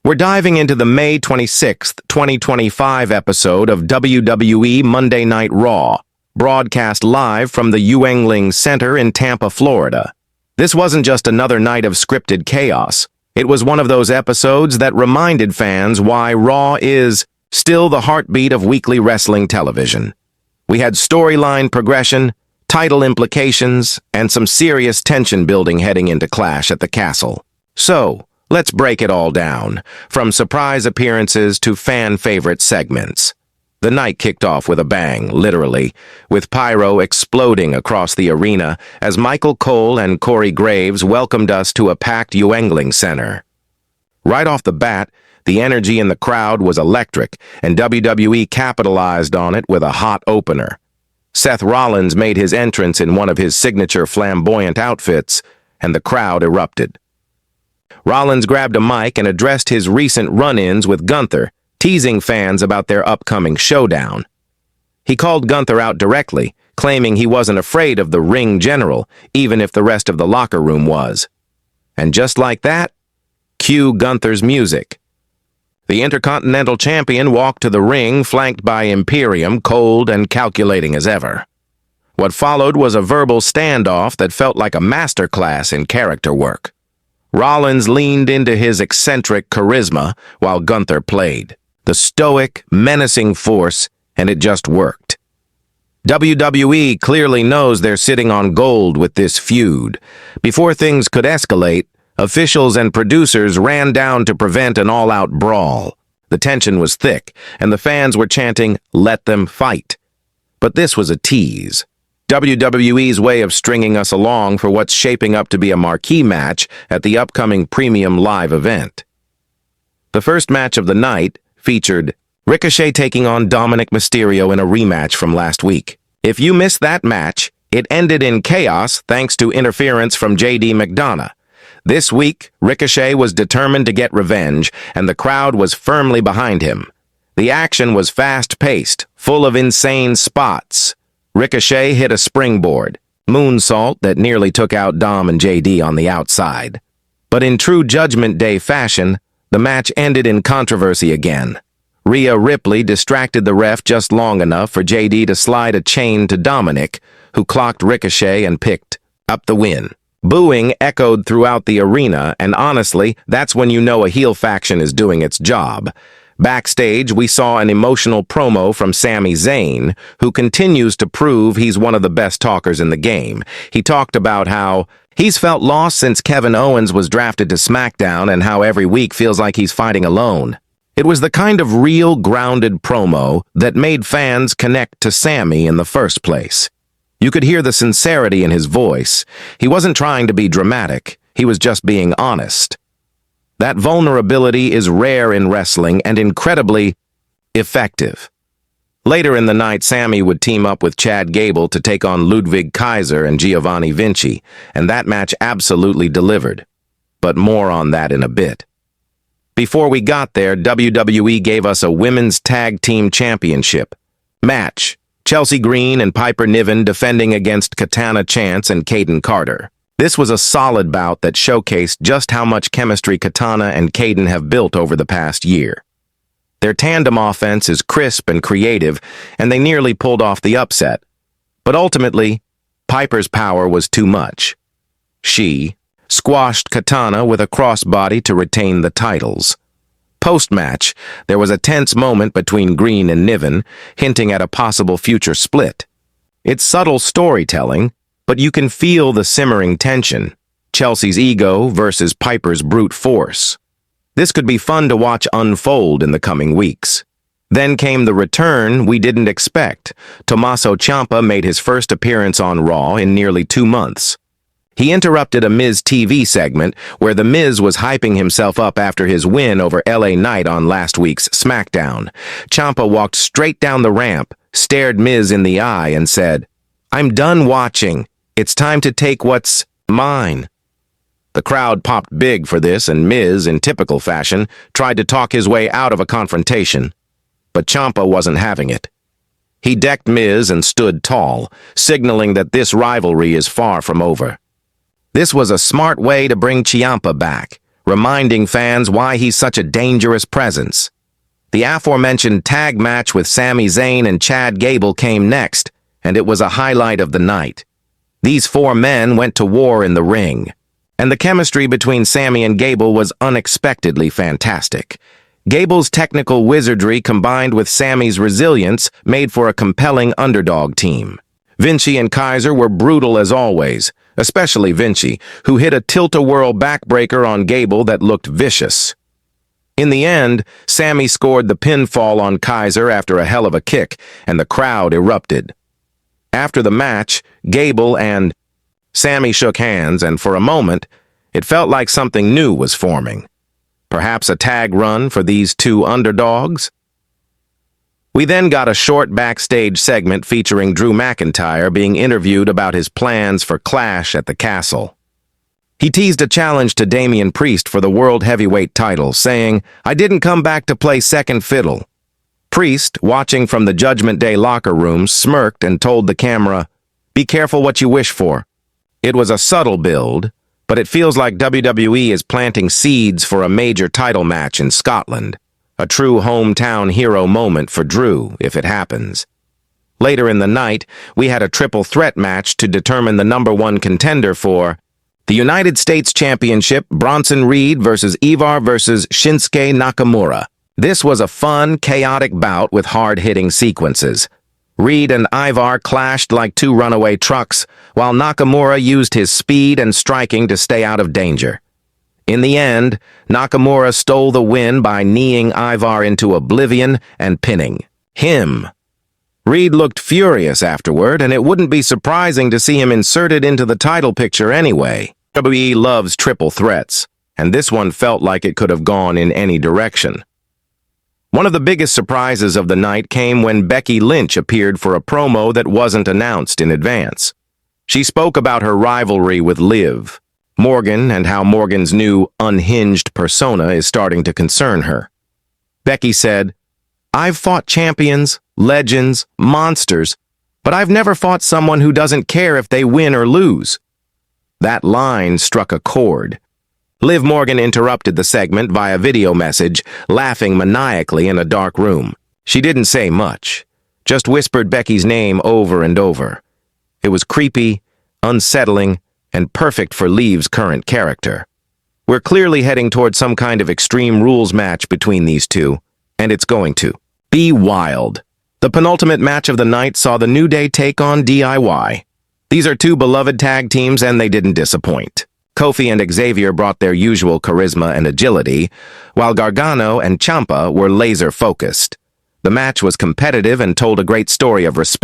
We're diving into the May 26th, 2025 episode of WWE Monday Night RAW, broadcast live from the Yuengling Center in Tampa, Florida. This wasn't just another night of scripted chaos. It was one of those episodes that reminded fans why RAW is still the heartbeat of weekly wrestling television. We had storyline progression, title implications, and some serious tension building heading into Clash at the Castle. So, let's break it all down, from surprise appearances to fan-favorite segments. The night kicked off with a bang, literally, with pyro exploding across the arena as Michael Cole and Corey Graves welcomed us to a packed Yuengling Center. Right off the bat, the energy in the crowd was electric, and WWE capitalized on it with a hot opener. Seth Rollins made his entrance in one of his signature flamboyant outfits, and the crowd erupted. Rollins grabbed a mic and addressed his recent run-ins with Gunther, teasing fans about their upcoming showdown. He called Gunther out directly, claiming he wasn't afraid of the ring general, even if the rest of the locker room was. And just like that, cue Gunther's music. The Intercontinental Champion walked to the ring, flanked by Imperium, cold and calculating as ever. What followed was a verbal standoff that felt like a masterclass in character work. Rollins leaned into his eccentric charisma while Gunther played, the stoic, menacing force, and it just worked. WWE clearly knows they're sitting on gold with this feud. Before things could escalate, officials and producers ran down to prevent an all-out brawl. The tension was thick, and the fans were chanting, "Let them fight." But this was a tease. WWE's way of stringing us along for what's shaping up to be a marquee match at the upcoming premium live event. The first match of the night featured Ricochet taking on Dominic Mysterio in a rematch from last week. If you missed that match, it ended in chaos thanks to interference from JD McDonough. This week, Ricochet was determined to get revenge, and the crowd was firmly behind him. The action was fast-paced, full of insane spots. Ricochet hit a springboard, moonsault that nearly took out Dom and JD on the outside. But in true Judgment Day fashion, the match ended in controversy again. Rhea Ripley distracted the ref just long enough for JD to slide a chain to Dominic, who clocked Ricochet and picked up the win. Booing echoed throughout the arena, and honestly, that's when you know a heel faction is doing its job. Backstage, we saw an emotional promo from Sami Zayn, who continues to prove he's one of the best talkers in the game. He talked about how he's felt lost since Kevin Owens was drafted to SmackDown and how every week feels like he's fighting alone. It was the kind of real, grounded promo that made fans connect to Sami in the first place. You could hear the sincerity in his voice. He wasn't trying to be dramatic. He was just being honest. That vulnerability is rare in wrestling and incredibly effective. Later in the night, Sami would team up with Chad Gable to take on Ludwig Kaiser and Giovanni Vinci, and that match absolutely delivered. But more on that in a bit. Before we got there, WWE gave us a Women's Tag Team Championship match. Chelsea Green and Piper Niven defending against Katana Chance and Kayden Carter. This was a solid bout that showcased just how much chemistry Katana and Kayden have built over the past year. Their tandem offense is crisp and creative, and they nearly pulled off the upset. But ultimately, Piper's power was too much. She squashed Katana with a crossbody to retain the titles. Post-match, there was a tense moment between Green and Niven, hinting at a possible future split. It's subtle storytelling, but you can feel the simmering tension. Chelsea's ego versus Piper's brute force. This could be fun to watch unfold in the coming weeks. Then came the return we didn't expect. Tommaso Ciampa made his first appearance on Raw in nearly 2 months. He interrupted a Miz TV segment where The Miz was hyping himself up after his win over LA Knight on last week's SmackDown. Ciampa walked straight down the ramp, stared Miz in the eye, and said, "I'm done watching. It's time to take what's mine." The crowd popped big for this, and Miz, in typical fashion, tried to talk his way out of a confrontation. But Ciampa wasn't having it. He decked Miz and stood tall, signaling that this rivalry is far from over. This was a smart way to bring Ciampa back, reminding fans why he's such a dangerous presence. The aforementioned tag match with Sami Zayn and Chad Gable came next, and it was a highlight of the night. These four men went to war in the ring, and the chemistry between Sami and Gable was unexpectedly fantastic. Gable's technical wizardry combined with Sami's resilience made for a compelling underdog team. Vinci and Kaiser were brutal as always, especially Vinci, who hit a tilt-a-whirl backbreaker on Gable that looked vicious. In the end, Sami scored the pinfall on Kaiser after a hell of a kick, and the crowd erupted. After the match, Gable and Sami shook hands, and for a moment, it felt like something new was forming. Perhaps a tag run for these two underdogs? We then got a short backstage segment featuring Drew McIntyre being interviewed about his plans for Clash at the Castle. He teased a challenge to Damian Priest for the World Heavyweight title, saying, "I didn't come back to play second fiddle." Priest, watching from the Judgment Day locker room, smirked and told the camera, "Be careful what you wish for." It was a subtle build, but it feels like WWE is planting seeds for a major title match in Scotland. A true hometown hero moment for Drew, if it happens. Later in the night, we had a triple threat match to determine the #1 contender for the United States Championship, Bronson Reed versus Ivar versus Shinsuke Nakamura. This was a fun, chaotic bout with hard-hitting sequences. Reed and Ivar clashed like two runaway trucks, while Nakamura used his speed and striking to stay out of danger. In the end, Nakamura stole the win by kneeing Ivar into oblivion and pinning him. Reed looked furious afterward, and it wouldn't be surprising to see him inserted into the title picture anyway. WWE loves triple threats, and this one felt like it could have gone in any direction. One of the biggest surprises of the night came when Becky Lynch appeared for a promo that wasn't announced in advance. She spoke about her rivalry with Liv Morgan and how Morgan's new, unhinged persona is starting to concern her. Becky said, "I've fought champions, legends, monsters, but I've never fought someone who doesn't care if they win or lose." That line struck a chord. Liv Morgan interrupted the segment via video message, laughing maniacally in a dark room. She didn't say much, just whispered Becky's name over and over. It was creepy, unsettling, and perfect for Liv's current character. We're clearly heading toward some kind of Extreme Rules match between these two, and it's going to be wild. The penultimate match of the night saw the New Day take on DIY. These are two beloved tag teams, and they didn't disappoint. Kofi and Xavier brought their usual charisma and agility, while Gargano and Ciampa were laser-focused. The match was competitive and told a great story of respect.